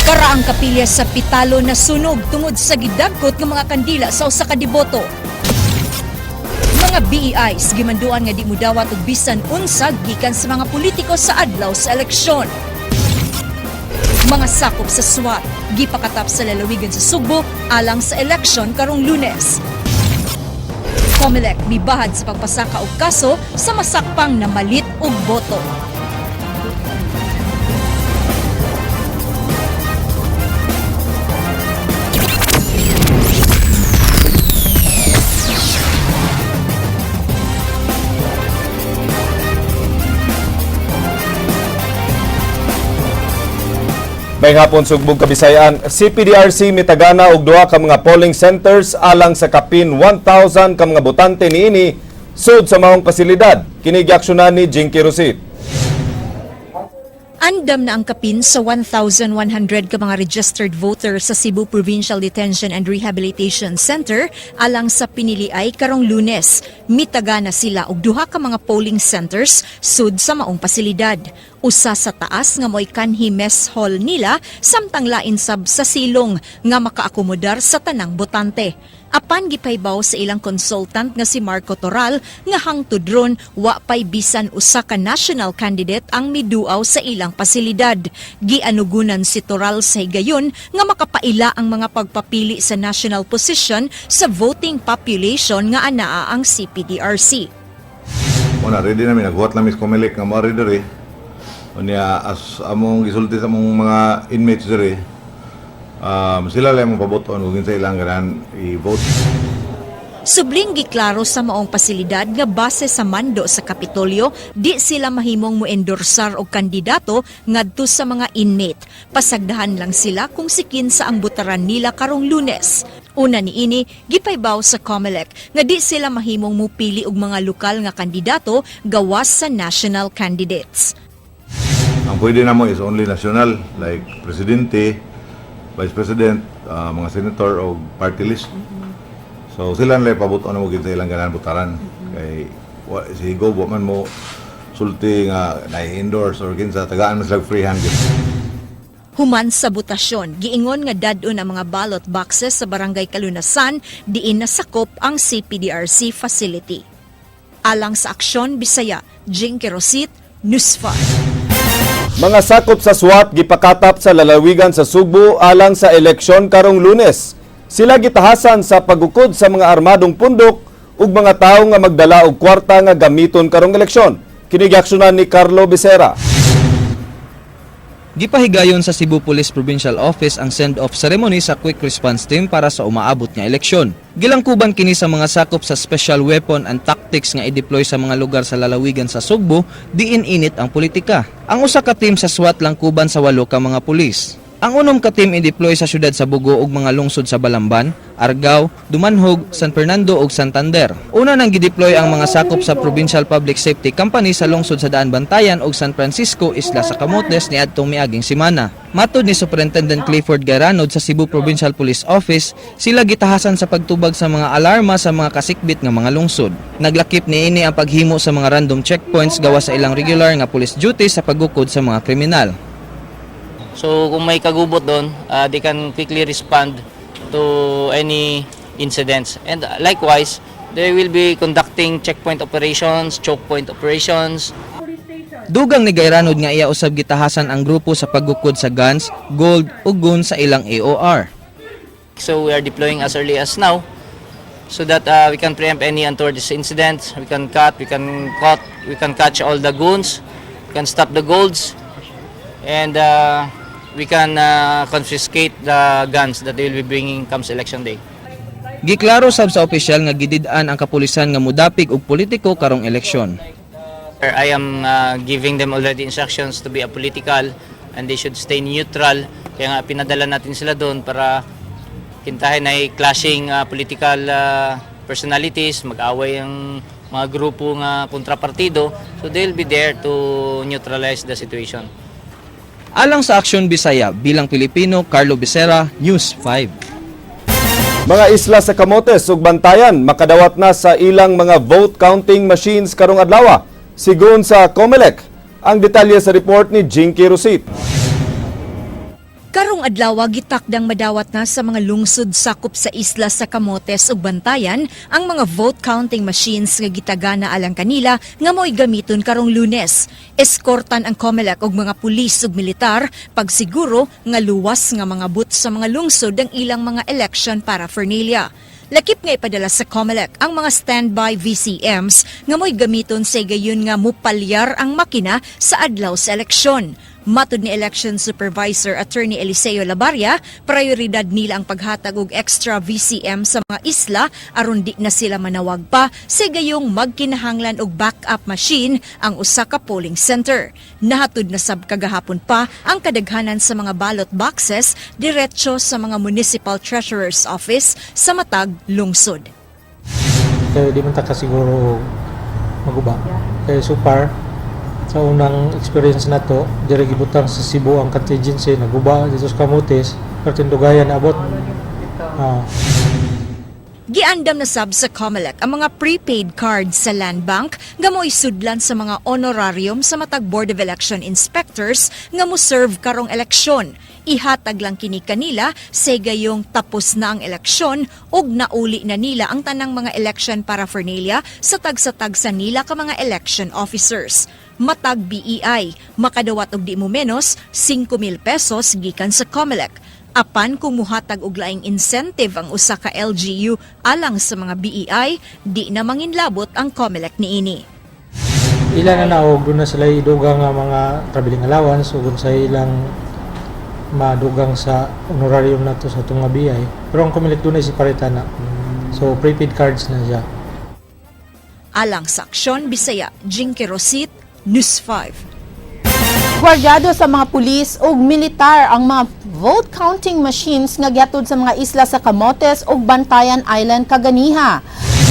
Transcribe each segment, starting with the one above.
Karaang kapilya sa Pitalo na sunog tungod sa gidagkot ng mga kandila sa usa ka deboto. Mga BEIs gimanduan nga di mudawat og bisan unsag gikan sa mga politiko sa adlaw sa eleksyon. Mga sakop sa SWAT gipakatap sa lalawigan sa Sugbo alang sa eleksyon karong Lunes. COMELEC mibahad sa pagpasaka og kaso sa masakpang na malit og boto. May hapon sugbog Kabisayan, CPDRC mitagana og duha ka mga polling centers alang sa kapin 1,000 ka mga botante niini sud sa maong pasilidad. Kini giaksyonan ni Jinky Rosit. Andam na ang kapin sa 1,100 ka mga registered voters sa Cebu Provincial Detention and Rehabilitation Center alang sa piniliay karong Lunes. Mitagana sila og duha ka mga polling centers sud sa maong pasilidad. Usa sa taas nga mo'y kanhi mess hall nila samtang lain sab sa silong nga makaakomodar sa tanang botante. Apan gipaybaw sa ilang consultant nga si Marco Toral nga hangtod ron wa pay bisan usa ka national candidate ang miduaw sa ilang pasilidad. Gianugunan si Toral sa higayon nga makapaila ang mga pagpapili sa national position sa voting population nga anaa ang CPDRC. Una, ready namin. Naghuwat namin sa COMELEC nga mga reader. Unya, as among gisulti sa among mga inmates diri, sila lang mong pabotoan kung sa ilang ganahan i-vote. Subling giklaro sa maong pasilidad nga base sa mando sa Kapitolyo, di sila mahimong moendorsar og kandidato ngadto sa mga inmate. Pasagdahan lang sila kung sikin sa ang butaran nila karong Lunes. Una niini, gipaybaw sa COMELEC nga di sila mahimong mupili og mga lokal nga kandidato gawas sa national candidates. Ang pwede na mo is only national, like presidente, vice president, mga senator o party list. So sila nila pabotoan mo sa ilang ganahan butaran. Kay si Go man mo sulti nga na-endorse or kinsa tagaan mas free hand. Human sa butasyon, giingon nga dadon ang mga ballot boxes sa Barangay Kalunasan diin nasakop ang CPDRC facility. Alang sa Aksyon Bisaya, Jinky Rosit, News 5. Mga sakop sa SWAT gipakatap sa lalawigan sa Sugbo alang sa eleksyon karong Lunes. Sila gitahasan sa pagukod sa mga armadong pundok ug mga tawo nga magdala og kwarta nga gamiton karong eleksyon. Kini giaksyonan ni Carlo Becerra. Gipahigayon sa Cebu Police Provincial Office ang send-off ceremony sa Quick Response Team para sa umaabot nga eleksyon. Gilangkuban kini sa mga sakop sa Special Weapon and Tactics nga i-deploy sa mga lugar sa lalawigan sa Sugbo, diin init ang politika. Ang usa ka team sa SWAT langkuban sa 8 ka mga pulis. Ang unom ka team i-deploy sa syudad sa Bugo ug mga lungsod sa Balamban, Argao, Dumanhog, San Fernando ug Santander. Una nang gideploy ang mga sakop sa Provincial Public Safety Company sa lungsod sa Daan Bantayan ug San Francisco, Isla sa Camotes niadtong miaging semana. Matud ni Superintendent Clifford Garanod sa Cebu Provincial Police Office, sila gitahasan sa pagtubag sa mga alarma sa mga kasikbit nga mga lungsod. Naglakip niini ang paghimo sa mga random checkpoints gawas sa ilang regular nga police duty sa paggukod sa mga kriminal. So kung may kagubot doon, they can quickly respond to any incidents. And likewise, they will be conducting checkpoint operations, choke point operations. Dugang ni Gayranod nga iya usab gitahasan ang grupo sa paggukod sa guns, gold ug gun sa ilang AOR. So we are deploying as early as now so that we can preempt any untoward incidents. We can catch all the goons, we can stop the golds, and we can confiscate the guns that they will be bringing comes election day. Giklaro sab sa opisyal nga gidid-an ang kapulisan nga mudapig og politiko karong eleksyon. I am giving them already instructions to be apolitical and they should stay neutral. Kaya nga pinadala natin sila doon para kintahin ay clashing political personalities, mag-away ang mga grupo nga kontrapartido. So they'll be there to neutralize the situation. Alang sa Aksyon Bisaya, bilang Pilipino, Carlo Becerra, News 5. Mga isla sa Camotes ug Bantayan makadawat na sa ilang mga vote counting machines karong adlaw. Sigon sa COMELEC, ang detalye sa report ni Jinky Rosit. Karong adlaw gitakdang madawat na sa mga lungsod sakop sa isla sa Camotes ug Bantayan ang mga vote counting machines nga gitagana alang kanila nga mo'y gamiton karong Lunes. Eskortan ang COMELEC og mga pulis ug militar pagsiguro nga luwas nga mga booth sa mga lungsod ang ilang mga election paraphernalia. Lakip nga ipadala sa COMELEC ang mga standby VCMs nga mo'y gamiton sa gayon nga mupalyar ang makina sa adlaw sa eleksyon. Matud ni Election Supervisor Attorney Eliseo Labaria, prioridad nila ang paghatag og extra VCM sa mga isla aron di na sila manawag pa sa gayong magkinahanglan og backup machine ang usa ka polling center. Nahatud na sab kagahapon pa ang kadaghanan sa mga ballot boxes diretso sa mga Municipal Treasurer's Office sa matag lungsod. Kaya di man ta kasiguro maguba. Kaya so far, sa unang experience na to, dire gibutang sa Cebu ang contingency, naguba dito sa Camotes, katindugayan abot. Giandam na sab sa COMELEC ang mga prepaid cards sa Land Bank nga mo'y sudlan sa mga honorarium sa matag Board of Election Inspectors nga mo-serve karong eleksyon. Ihatag lang kini kanila sa gayong tapos na ang eleksyon ug nauli na nila ang tanang mga election paraphernalia sa tagsa-tagsa nila ka mga election officers. Matag BEI, makadawat og di mo menos 5,000 pesos gikan sa COMELEC. Apan kung muhatag og laing incentive ang usa ka LGU alang sa mga BEI, di na manginlabot ang COMELEC niini. Ilan na naog doon na sila idugang nga mga traveling allowance ug sa ilang madugang sa honorarium na to sa itong nga BI. Pero ang COMELEC doon ay separate na. So prepaid cards na siya. Alang sa Aksyon, Bisaya, Jinky Rosit, News 5. Gwardyado sa mga pulis ug militar ang mga vote counting machines nga gihatod sa mga isla sa Camotes ug Bantayan Island kaganiha.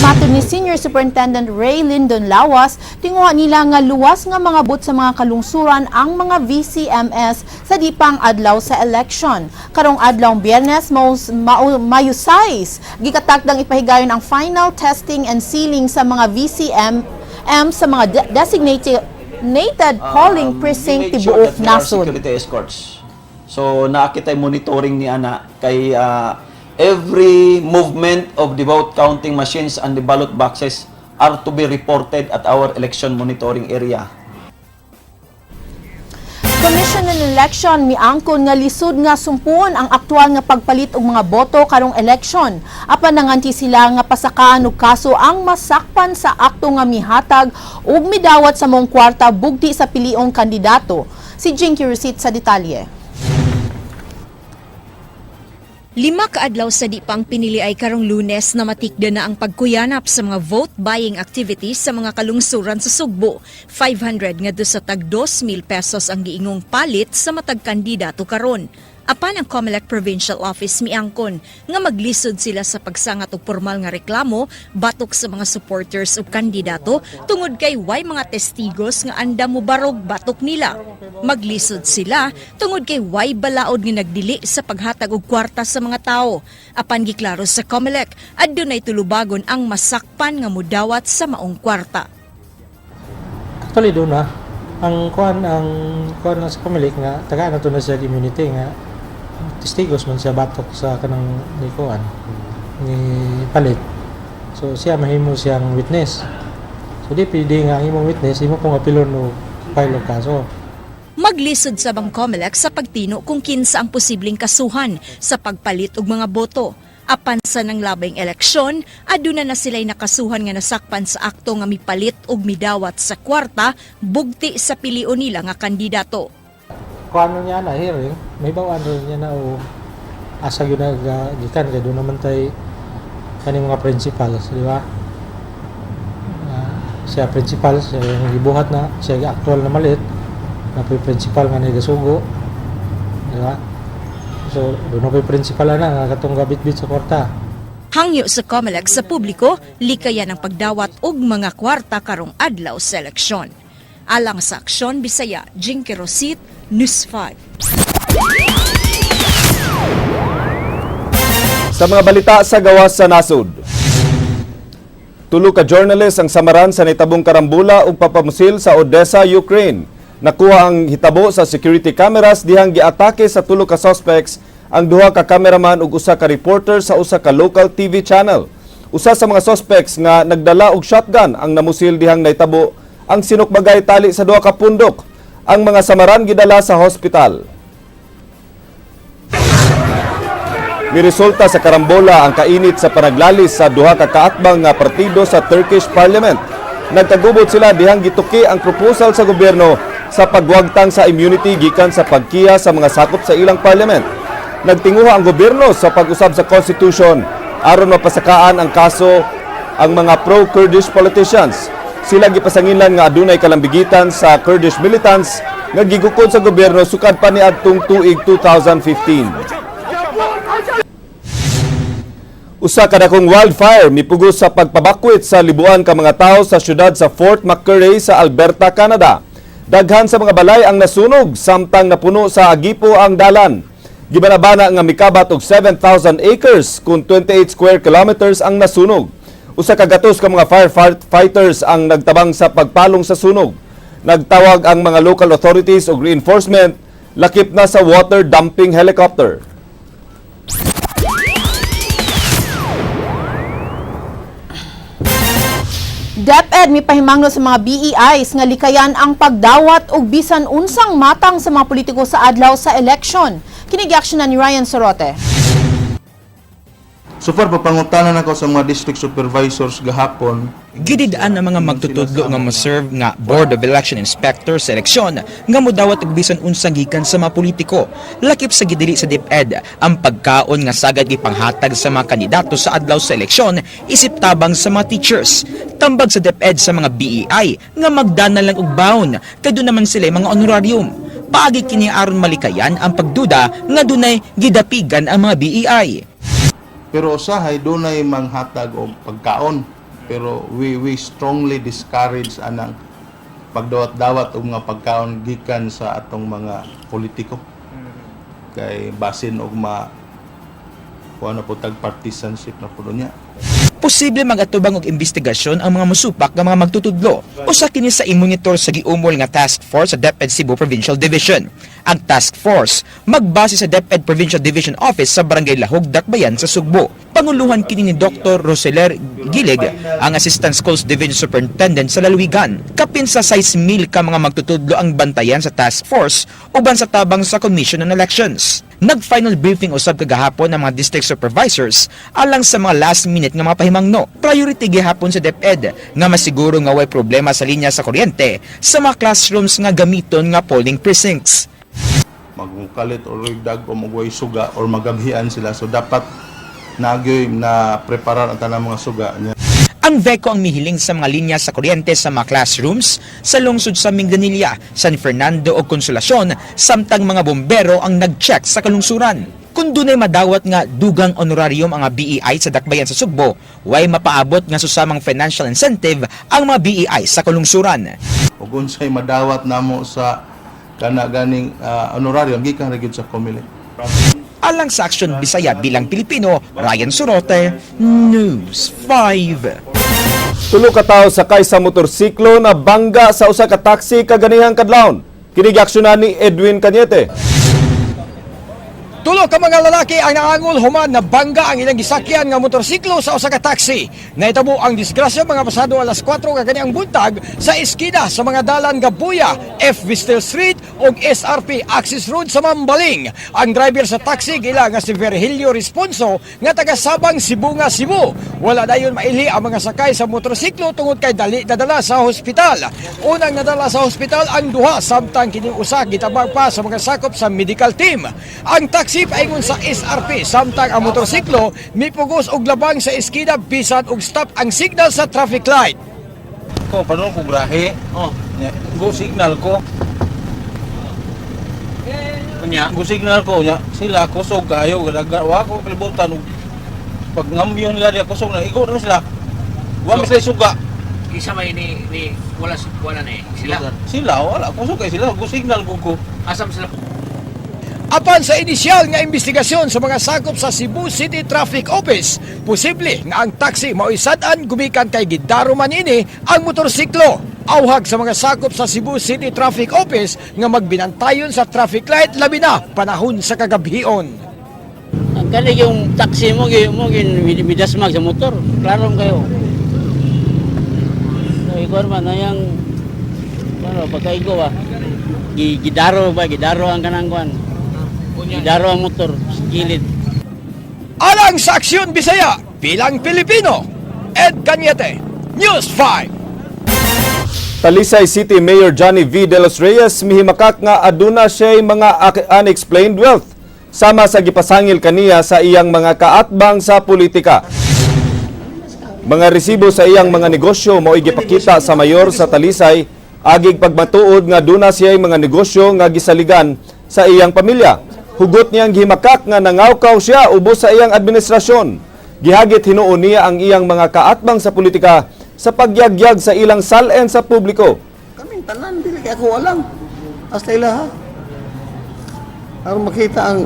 Matud ni Senior Superintendent Ray Lyndon Lawas, tinguha nila nga luwas nga mga booth sa mga kalungsuran ang mga VCMS sa dipang adlaw sa election. Karong adlaw Biyernes, Mayo 6, gikatakdang ipahigayon ang final testing and sealing sa mga VCM sa mga designated polling precinct tibuok nasod. Security escorts. So nakita monitoring ni ana kay every movement of the vote counting machines and the ballot boxes are to be reported at our election monitoring area. Commission on Election miangkon nga lisod nga sumpon ang aktual nga pagpalit og mga boto karong election. Apan nanganti sila nga pasakaan og kaso ang masakpan sa akto nga mihatag ug midawat sa mong kwarta bugti sa piliong kandidato. Si Jinky Rosit sa detalye. 5 kaadlaw sa di pang pinili ay karong Lunes na matikda na ang pagkuyanap sa mga vote buying activities sa mga kalungsuran sa Sugbo. 500 ngadto sa tag 2,000 pesos ang giingong palit sa matag kandidato karon. Apan ang COMELEC Provincial Office miangkon nga maglisod sila sa pagsangat og formal nga reklamo batok sa mga supporters ug kandidato tungod kay way mga testigos nga andam mo barog batok nila. Maglisod sila tungod kay way balaod nga nagdili sa paghatag og kwarta sa mga tao. Apan giklaro sa COMELEC adunay tulubagon ang masakpan nga mudawat sa maong kwarta. Actually doon na ang kuan na sa COMELEC nga taga na to na sa immunity nga testigos man siya batok sa kanang ni kuan ni palit. So siya mahimo siyang witness. So di pwede nga ang imong witness imo kung apilon o file og kaso. Maglisod sa bang COMELEC sa pagtino kung kinsa ang posibleng kasuhan sa pagpalit og mga boto. Apan sa nang labing eleksyon, aduna na sila'y nakasuhan nga nasakpan sa akto nga mipalit og midawat sa kwarta bugti sa pilion nila nga kandidato. Kuano niya na hearing, may bawaan rin niya na o asa yun na gikan kaya doon naman tayo kaning mga principals, di ba? Siya principal, siya yung ibuhat na, siya actual na malit, na po principal nga nagasugo, di ba? So, doon na po principal na nga katong gabit-bit sa kwarta. Hangyo sa COMELEC sa publiko, likayan ang pagdawat og mga kwarta karong adlaw sa eleksyon. Alang sa Aksyon, Bisaya, Jinky Rosit, News 5. Sa mga balita sa gawas sa nasud. Tulo ka journalist ang samaran sa nitabong karambula ug papamusil sa Odessa, Ukraine. Nakuha ang hitabo sa security cameras dihang giatake sa tulo ka suspects ang duha ka cameraman ug usa ka reporter sa usa ka local TV channel. Usa sa mga suspects nga nagdala og shotgun ang namusil dihang naitabo ang sinukbagay tali sa duha ka pundok. Ang mga samaran gidala sa hospital. Miresulta sa karambola ang kainit sa panaglalis sa duha ka kaatbang nga partido sa Turkish Parliament. Nagkagubot sila dihang gituki ang proposal sa gobyerno sa pagwagtang sa immunity gikan sa pagkiya sa mga sakop sa ilang parliament. Nagtinguha ang gobyerno sa pag-usab sa constitution aron mapasakaan ang kaso ang mga pro-Kurdish politicians. Sila gipasangilan nga adunay kalambigitan sa Kurdish militants nga gigukod sa gobyerno sukad pa niadtong tuig 2015. Usa ka dakong wildfire mipugos sa pagpabakwit sa libuan ka mga tawo sa syudad sa Fort McMurray sa Alberta, Canada. Daghan sa mga balay ang nasunog samtang napuno sa agipo ang dalan. Gibanabana nga mikabat og 7,000 acres kung 28 square kilometers ang nasunog. Usa ka gatos ka mga firefighters ang nagtabang sa pagpalong sa sunog. Nagtawag ang mga local authorities og reinforcement, lakip na sa water dumping helicopter. DepEd mipahimangno sa mga BEIs nga likayan ang pagdawat og bisan unsang matang sa mga politiko sa adlaw sa eleksyon. Kini giaksyonan ni Ryan Sorote. So far, papangutanan ako sa mga district supervisors gahapon. Gididaan ang mga magtutudlo nga mo-serve nga Board of Election Inspector sa eleksyon nga modawat og bisan unsang gikan sa mga politiko. Lakip sa gidili sa DepEd ang pagkaon nga sagad gipanghatag sa mga kandidato sa adlaw sa eleksyon isip tabang sa mga teachers. Tambag sa DepEd sa mga BEI nga magdana lang og baon kay doon naman sila mga honorarium. Paagi kini aron malikayan ang pagduda nga dunay gidapigan ang mga BEI. Pero usahay dunay manghatag og pagkaon. Pero we strongly discourage anang pagdawat-dawat og mga pagkaon gikan sa atong mga politiko. Kay basin og kuha na po tag partisanship na po niya. Posible magatubang og investigasyon ang mga musupak nga mga magtutudlo o sa kini sa imonitor sa giumol nga task force sa DepEd Cebu Provincial Division. Ang task force magbase sa DepEd Provincial Division Office sa Barangay Lahog, Dakbayan sa Sugbo. Panguluhan kini ni Dr. Roseler Gilig, ang Assistant Schools Division Superintendent sa Lalawigan. Kapin sa 6,000 ka mga magtutudlo ang bantayan sa task force uban sa tabang sa Commission on Elections. Nag-final briefing usab kagahapon ng mga district supervisors alang sa mga last minute nga mga pahimangno. Priority gihapon sa DepEd nga masiguro nga way problema sa linya sa kuryente sa mga classrooms nga gamiton nga polling precincts. Magmukalit o rigdag o magway suga or magabhian sila. So dapat nagyoy na preparar ang tanang mga suga niya. Ang VECO ang mihiling sa mga linya sa kuryente sa mga classrooms sa lungsod sa Mindanilla, San Fernando o Consolacion, samtang mga bombero ang nag-check sa kalungsuran. Kung dunay madawat nga dugang honorarium ang mga BEI sa Dakbayan sa Sugbo, way mapaabot nga susamang financial incentive ang mga BEI sa kalungsuran. Ug unsay madawat namo sa ganing honorarium gikan ra gyud sa COMELEC. Alang sa Aksyon Bisaya bilang Pilipino, Ryan Sorote, News 5. Tulo ka tawo sakay sa motorsiklo na bangga sa usa ka taxi kaganihang kadlawon. Kini giaksyonan ni Edwin Cañete. Tulo ka mga lalaki ang naangol human na bangga ang ilang gisakyan nga motorsiklo sa usa ka taxi. Nahitabo ang disgrasya mga pasado alas 4 kaganiang buntag sa eskina sa mga dalan Gabuya, F. Vistel Street ug SRP Axis Road sa Mambaling. Ang driver sa taxi gila nga si Virgilio Responso nga taga Sabang, Cebu nga Cebu. Wala dayon maili ang mga sakay sa motorsiklo tungod kay dali nadala sa hospital. Unang nadala sa hospital ang duha samtang kini usa gitabang pa sa mga sakop sa medical team. Ang taxi paingon sa SRP samtang ang motorsiklo mipugos og labang sa eskina bisan og stop ang signal sa traffic light. Ko panon ko grahe. Go signal ko. Go signal ko nya. Sila kusog kayo wa ko kalibutan og pag ngambyon nila dia kusog na igo na sila. Wa sila suga. Isa may ni wala na eh. Sila wala kusog kay sila go signal ko. Asam sila. Apan sa inisyal nga investigasyon sa mga sakop sa Cebu City Traffic Office, posible nga ang taxi mao'y sad-an gumikan kay gidaro man ini ang motorsiklo. Awhag sa mga sakop sa Cebu City Traffic Office nga magbinantayon sa traffic light labi na panahon sa kagabion. Ang kali yung taxi mo midasmag sa motor. Klaro kayo. So ikaw man yang pagkaigo ba. Gidaro ang kanang kuan. Gidaro ang motor sa gilid. Alang sa Aksyon Bisaya bilang Pilipino, Ed Cañete, News 5. Talisay City Mayor Johnny V. De Los Reyes mihimakak nga aduna siya'y mga unexplained wealth sama sa gipasangil kaniya sa iyang mga kaatbang sa politika. Mga resibo sa iyang mga negosyo mao gipakita sa mayor sa Talisay agig pagmatuod nga aduna siya'y mga negosyo nga gisaligan sa iyang pamilya. Hugot niyang gihimakak nga nangawkaw siya ubos sa iyang administrasyon. Gihagit hinuon niya ang iyang mga kaatbang sa politika sa pagyagyag sa ilang salen sa publiko. Kaming tanan, dili kay ako alam. Hasta ila ha. Aron makita ang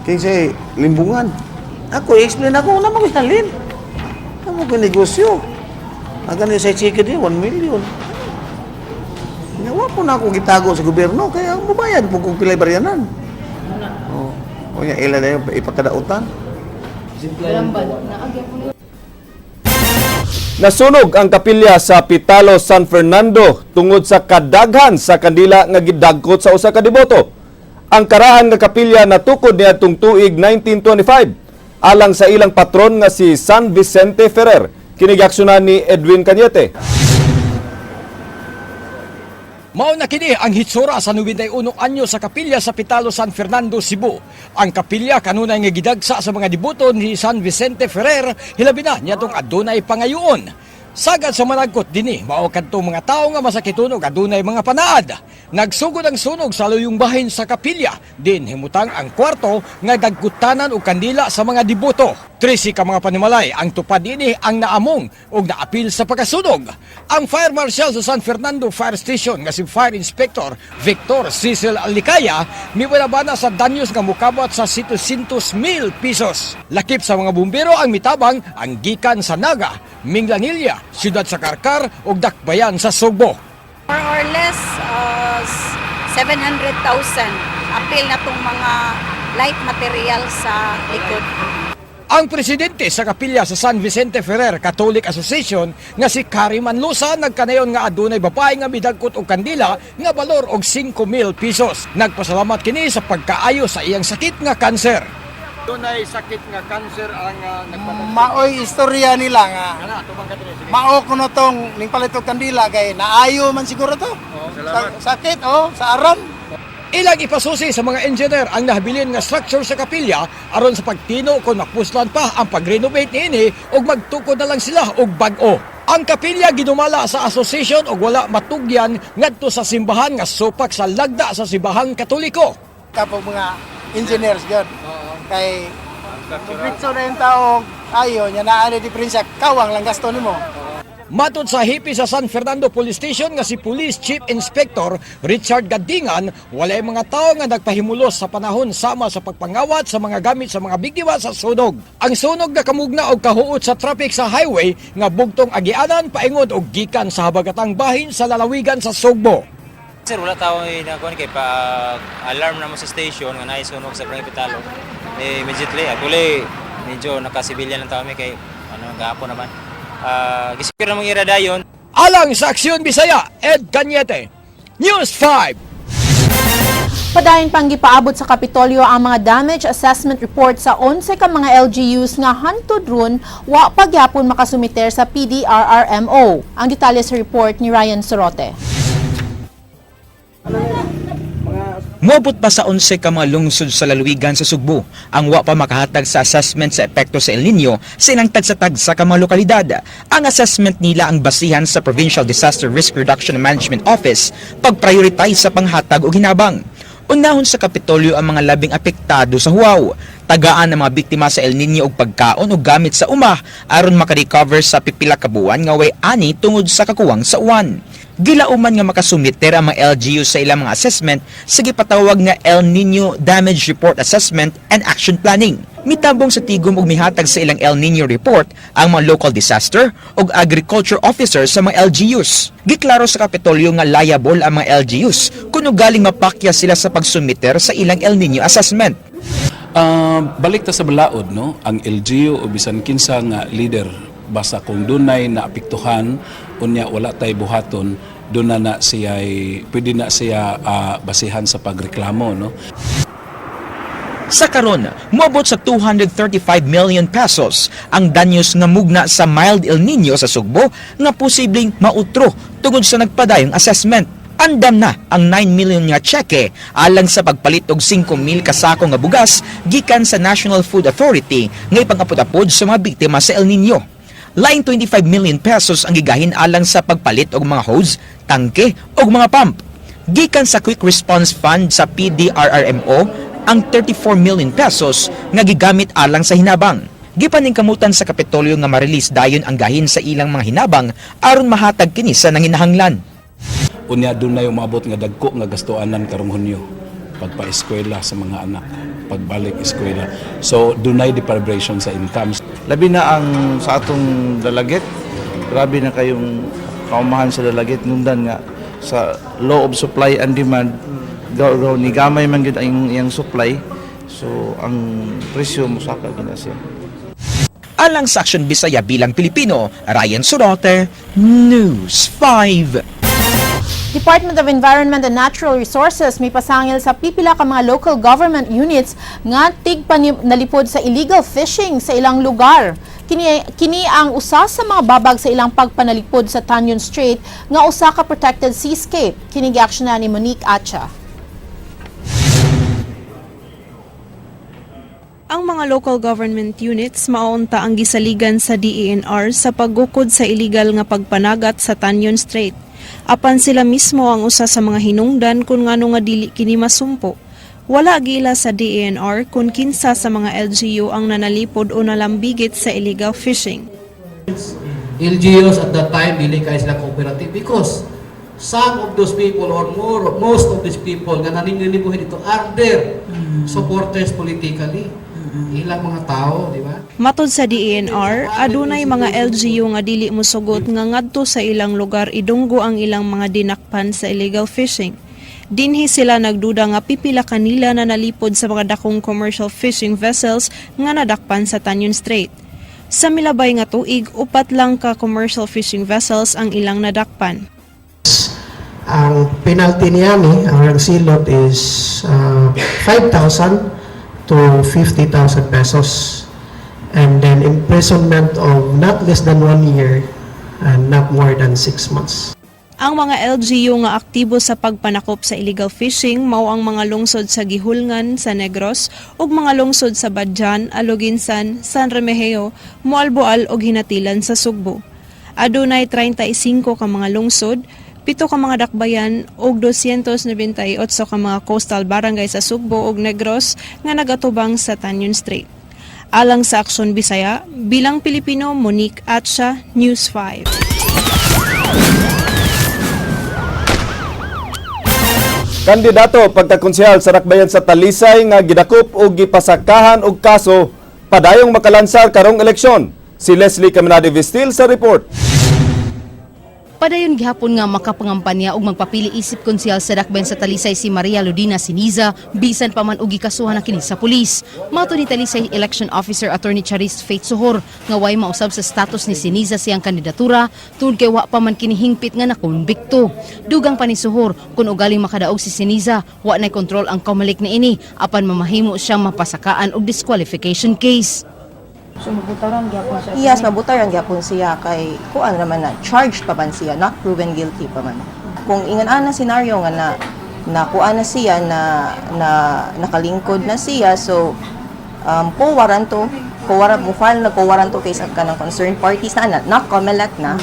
kinsay limbungan. Ako, i-explain ako na maghalin. Ano ko negosyo? Ang ganun sa chicken din, 1 million. Nawa po na ako gitago sa gobyerno, kaya mabayad po kung pilay baryanan. O niya, ilan na yung ipakadautan. Nasunog ang kapilya sa Pitalo, San Fernando tungod sa kadaghan sa kandila nga gidagkot sa usa ka deboto. Ang karaan nga kapilya natukod niadtong tuig 1925 alang sa ilang patron nga si San Vicente Ferrer. Kinigaksyonan ni Edwin Cañete. Mao na kini ang hitsura sa 91 anyo sa kapilya sa Pitalo, San Fernando, Cebu. Ang kapilya kanunay nga gidagsa sa mga deboto ni San Vicente Ferrer, hilabi na niyatong adunay pangayoon. Sagad sa managkot dinhi, mao kadto mga tao nga masakitunog adunay mga panaad. Nagsugod ang sunog sa luyong bahin sa kapilya, din himutang ang kwarto nga dagkutanan og kandila sa mga deboto. 13 ka mga panimalay ang tupad dinhi ang naamong og naapil sa pagkasunog. Ang Fire Marshal sa San Fernando Fire Station nga si Fire Inspector Victor Cecil Alicaya miwalabana sa danyos nga mukabot sa 700,000 pesos. Lakip sa mga bumbero ang mitabang ang gikan sa Naga, Minglanilla, Siyudad sa Karkar ug Dakbayan sa Sugbo. More or less 700,000 apil na tong mga light material sa likod. Ang presidente sa kapilya sa San Vicente Ferrer Catholic Association nga si Kari Manlusa nagkanayon nga adunay babae nga midagkot og kandila nga balor og 5,000 pesos. Nagpasalamat kini sa pagkaayo sa iyang sakit nga kanser. Dunay sakit nga kanser ang Maoy istorya nila nga. Mao kuno tong ning palit og kandila kay naayo man siguro to. Sakit sa aram. Ilang ipasusi sa mga engineer ang nahabilin nga structure sa kapilya aron sa pagtino kung napuslan pa ang pag-renovate niini ug magtukod na lang sila og bag-o. Ang kapilya ginumala sa association ug wala matugyan ngadto sa simbahan nga supak sa lagda sa Simbahang Katoliko. Kapag mga engineers gyud. Kay bitso na yung tao ayo nya naa ni diferensya kawang lang gasto nimo. Matod sa hipi sa San Fernando Police Station nga si Police Chief Inspector Richard Gadingan, walay mga tao nga nagpahimulos sa panahon sama sa pagpangawat sa mga gamit sa mga biktima sa sunog. Ang sunog nakamugna og kahuot sa traffic sa highway nga bugtong agianan paingon og gikan sa habagatang bahin sa lalawigan sa Sugbo. Sir, wala tao na kay pa-alarm na mo sa station nga naisunog sa Barangay Pitalo. Immediately, actually, medyo nakasibilyan lang tao kay gahapon naman. Gisipir na mong iradayon. Alang sa Aksyon Bisaya, Ed Cañete, News 5. Padayon pang gipaabot sa Kapitolyo ang mga damage assessment report sa 11 ka mga LGUs nga hantud ron wa pagyapon makasumiter sa PDRRMO. Ang detalye sa report ni Ryan Sorote. Moabot pa sa 11 ka mga lungsod sa lalawigan sa Sugbo ang wa pa makahatag sa assessment sa epekto sa El Nino sa ilang tagsa-tagsa ka mga lokalidad. Ang assessment nila ang basihan sa Provincial Disaster Risk Reduction and Management Office pag-prioritize sa panghatag o hinabang. Unahon sa Kapitolyo ang mga labing apektado sa huwaw. Tagaan ang mga biktima sa El Nino og pagkaon o gamit sa umah aron makarecover sa pipila ka buwan nga way ani tungod sa kakuwang sa uwan. Gilauman nga makasumiter ang mga LGU sa ilang mga assessment sa gipatawag nga El Nino Damage Report Assessment and Action Planning. Mitambong sa tigom ug mihatag sa ilang El Nino report ang mga local disaster ug agriculture officers sa mga LGUs. Giklaro sa Kapitolyo nga liable ang mga LGUs kung galing mapakya sila sa pagsumiter sa ilang El Nino assessment. Balik ta sa balaod, no? Ang LGU o bisan kinsa nga leader basta kung dunay naapektuhan unya wala tay buhaton, doon na siya pwede na siya basihan sa pagreklamo, no? Sa karon, moabot sa 235 million pesos ang danyos nga mugna sa mild El Nino sa Sugbo nga posibleng mautro tungod sa nagpadayong assessment. Andam na ang 9 million nga tseke alang sa pagpalit og 5,000 kasako nga bugas gikan sa National Food Authority nga ipangapod-apod sa mga biktima sa El Nino. Lain 25 million pesos ang gigahin alang sa pagpalit og mga hose, tangke ug mga pump. Gikan sa Quick Response Fund sa PDRRMO ang 34 million pesos nga gigamit alang sa hinabang. Gipaningkamutan sa Kapitolyo nga ma-release dayon ang gahin sa ilang mga hinabang aron mahatag kini sa nanginahanglan. Unya doon na yung maabot nga dagko nga gastuanan karong Hunyo pagpa-eskwela sa mga anak, pagbalik eskwela. So doon na deprivation sa income. Labi na ang sa atong dalagit, grabe na kayong kaumahan sa dalagit ngundan nga sa law of supply and demand ni gamay man gid ang iyang supply, so ang presyo mosaka gina siya. Alang sa Aksyon Bisaya bilang Pilipino, Ryan Sorote, News 5. Department of Environment and Natural Resources may pasangil sa pipila ka mga local government units nga nalipod sa illegal fishing sa ilang lugar. Kini ang usa sa mga babag sa ilang pagpanalipod sa Tanyon Strait nga usa ka protected seascape. Kini gi-aksyonan ni Monique Atcha. Ang mga local government units maunta ang gisaligan sa DENR sa paggukod sa illegal nga pagpanagat sa Tanyon Strait. Apan sila mismo ang usa sa mga hinungdan kung ngano nga dili kini masumpo. Wala gila sa DENR kung kinsa sa mga LGU ang nanalipod o nalambigit sa illegal fishing. LGUs at that time dili kay sila cooperative because some of those people or most of these people nga naninibuhin dito are their supporters politically. Ilang mga tao, di ba? Matod sa DENR, adunay mga LGU nga dili mosugot nga ngadto sa ilang lugar idunggo ang ilang mga dinakpan sa illegal fishing. Dinhi sila nagduda nga pipila kanila na nalipod sa mga dakong commercial fishing vessels nga nadakpan sa Tanyon Strait. Sa milabay nga tuig, 4 lang ka commercial fishing vessels ang ilang nadakpan. Ang penalty niya ang silot is 5,000 to 50,000 pesos, and then imprisonment of not less than 1 year and not more than 6 months. Ang mga LGU nga aktibo sa pagpanakop sa illegal fishing mao ang mga lungsod sa Gihulngan sa Negros ug mga lungsod sa Badjan, Aloginsan, San Remigio, Moalboal ug Hinatilan sa Sugbo. Adunay 35 ka mga lungsod, 7 ka mga dakbayan ug 298 ka mga coastal barangay sa Sugbo ug Negros nga nagatubang sa Tanyon Strait. Alang sa Aksyon Bisaya, bilang Pilipino, Monique Atcha, News 5. Kandidato pagkakonsehal sa Rakbayan sa Talisay nga gidakop og gipasakahan og kaso padayong makalansar karong eleksyon. Si Leslie Caminade Vistil sa report. Padayon gihapon nga makapangampanya ug magpapili isip konsehal sa Dakbayan sa Talisay si Maria Ludina Siniza bisan pa man og gikasuhan na kini sa pulis. Mato ni Talisay Election Officer Attorney Charis Faith Sohor nga way mausab sa status ni Siniza siyang kandidatura tungod kay wa pa man kini hingpit nga nakonbikto. Dugang pa ni Sohor kun ugaling makadaog si Siniza wa nay kontrol ang Comelec niini apan mamahimo siyang mapasakaan og disqualification case. So mabutaran gyapon siya. Yes, mabutaran gyapon siya kay kuan naman na charged pa man siya, not proven guilty pa man. Kung ingan na scenario nga na kuan na siya na nakalingkod na siya, so po waranto mo file na po waranto case at kanang concerned parties na not Comelec na,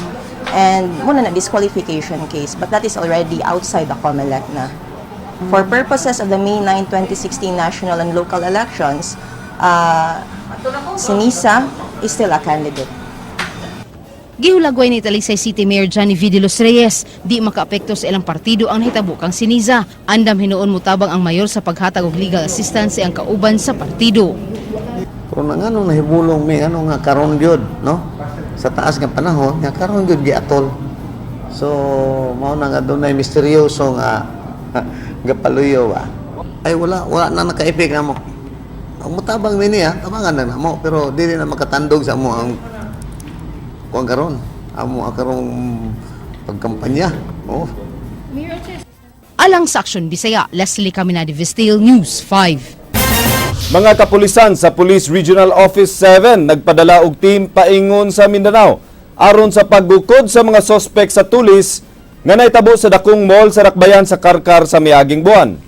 and muna na disqualification case, but that is already outside the Comelec na. For purposes of the May 9, 2016 national and local elections, Siniza is still a candidate. Gihulagway ni Talisay City Mayor Johnny V. De Los Reyes, di makaapekto sa ilang partido ang nahitabo kang Siniza. Andam hinuon mutabang ang mayor sa paghatag og legal assistance sa ang kauban sa partido. kung ano nahibulong may ano nga karon gyud, no? Sa taas nga panahon nga karon gyud giatol. So mao na nga dunay misteryoso nga gapaluyo ba. Ay wala na naka-effect na mo. Ang mutabang nini tabangan na mo pero dili na makatandog sa mo ang kuan karon. Amo karong pagkampanya. Oh. Alang sa Aksyon Bisaya, Leslie Caminadi Vistil, News 5. Mga kapulisan sa Police Regional Office 7 nagpadala og team paingon sa Mindanao aron sa paggukod sa mga sospek sa tulis nga nahitabo sa dakong mall sa Rakbayan sa Karkar sa miaging buwan.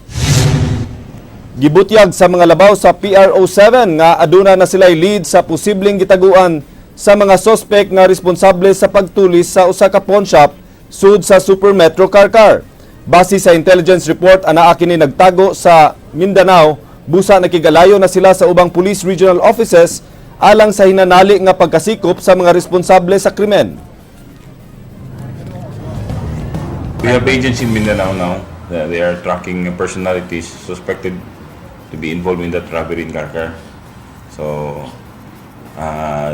Gibutyag sa mga labaw sa PRO7 nga aduna na sila'y lead sa posibleng gitaguan sa mga sospek nga responsable sa pagtulis sa usa ka pawn shop sud sa Super Metro Karkar. Base sa intelligence report, anaa kini nagtago sa Mindanao, busa nakigalayo na sila sa ubang police regional offices alang sa hinanali nga pagkasikop sa mga responsable sa krimen. We have agents in Mindanao now. They are tracking personalities suspected to be involved in that robbery in Karkar. So,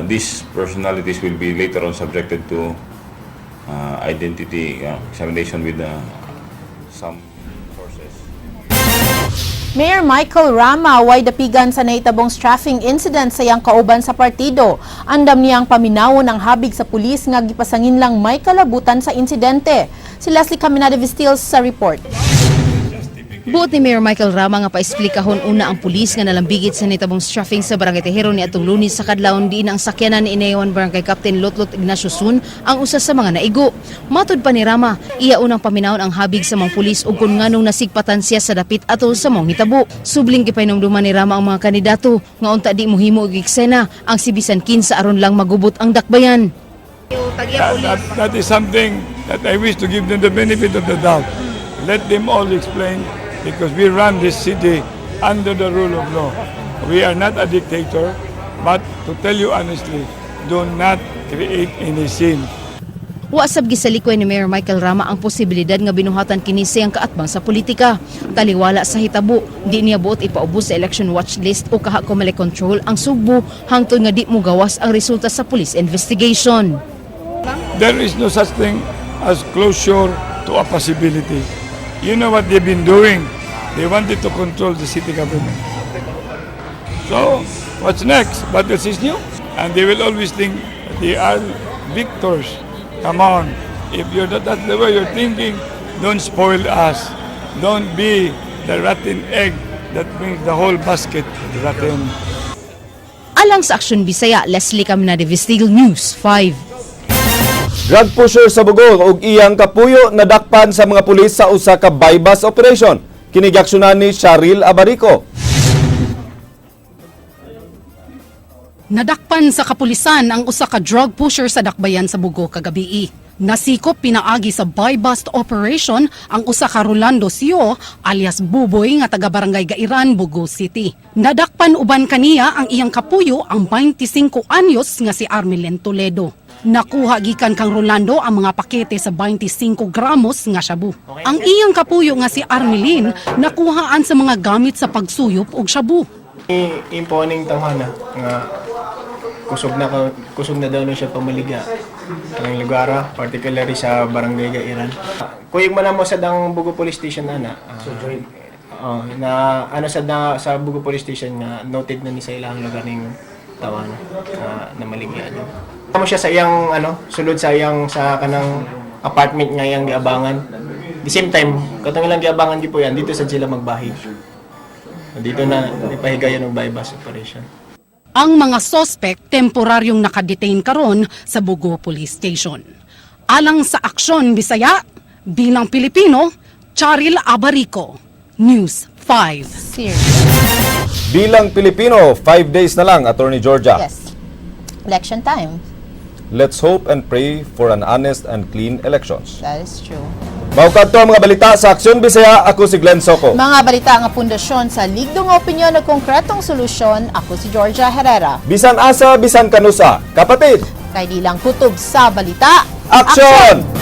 these personalities will be later on subjected to identity examination with some sources. Mayor Michael Rama way dapigan sa nahitabong strafing incident sa iyang kauban sa partido. Andam niyang paminawon ang habig sa pulis nga gipasangin lang may kalabutan sa insidente. Si Leslie Caminada Vistil sa report. Buot ni Mayor Michael Rama nga paesplikahon una ang pulis nga nalambigit sa nitabong strafing sa Barangay Tejero ni atong Lunes sa kadlawon diin ang sakyanan ni Inayawan Barangay Captain Lotlot Ignacio Sun ang usa sa mga naigo. Matud pa ni Rama, iya unang paminawon ang habig sa mga pulis ug kun nganong nasigpatan siya sa dapit ato sa mga hitabo. Subling gipainomduman ni Rama ang mga kandidato nga unta di mohimo og eksena ang sibisan kinsa aron lang magubot ang dakbayan. That is something that I wish to give them the benefit of the doubt. Let them all explain. Because we run this city under the rule of law. We are not a dictator, but to tell you honestly, do not create any scene. Wasab gisalikoy ni Mayor Michael Rama ang posibilidad nga binuhatan kini siyang kaatbang sa politika. Taliwala sa hitabo, di niya buot ipaubos sa election watch list o kahakomele control ang Sugbo hangtod nga di mo gawas ang resulta sa police investigation. There is no such thing as closure to a possibility. You know what they've been doing? They wanted to control the city government. So, what's next? But this is new. And they will always think they are victors. Come on. If that's the way you're thinking, don't spoil us. Don't be the rotten egg that brings the whole basket rotten. Alang sa Aksyon Bisaya, Leslie Caminada Vistil, News 5. Drug pusher sa Bugog ug iyang kapuyo nadakpan sa mga pulis sa usa ka bypass operation. Kinigaksyonan ni Sharil Abarico. Nadakpan sa kapulisan ang usa ka drug pusher sa dakbayan sa Bugog kagabi. Nasikop pinaagi sa buy-bust operation ang usa ka Rolando Sio alias Buboy nga taga Barangay Gairan, Bugos City. Nadakpan uban kaniya ang iyang kapuyo ang 25 anyos nga si Armelen Toledo. Nakuha gikan kang Rolando ang mga pakete sa 25 gramos nga shabu. Ang iyang kapuyo nga si Armelin nakuhaan sa mga gamit sa pagsuyop og shabu. Imponing tawhana nga kusog na daw na siya pamaliga ang lugar, particularly sa Barangay Gairan. Kuyog man mo sa dang Bugo Police Station na ano sa Bugo Police Station nga noted na ni sa ilang lugar ning tawana na maligya niya. Mo siya sa iyang sulod sa iyang sa kanang apartment nga iyang giabangan. The same time, katong ilang giabangan di po yan dito sa sila magbahi. Dito na ipahigayon ng bypass operation. Ang mga sospek temporaryong nakadetain karon sa Bugo Police Station. Alang sa Aksyon Bisaya, bilang Pilipino, Charil Abarico, News 5. Bilang Pilipino, 5 days na lang, Attorney Georgia. Yes. Election time. Let's hope and pray for an honest and clean elections. That is true. Maukadto ang mga balita sa Aksyon Bisaya, ako si Glenn Soco. Mga balita nga pundasyon sa ligdong opinyon at konkretong solusyon, ako si Georgia Herrera. Bisan asa, bisan kanusa, kapatid. Kay di lang kutob sa balita, Aksyon!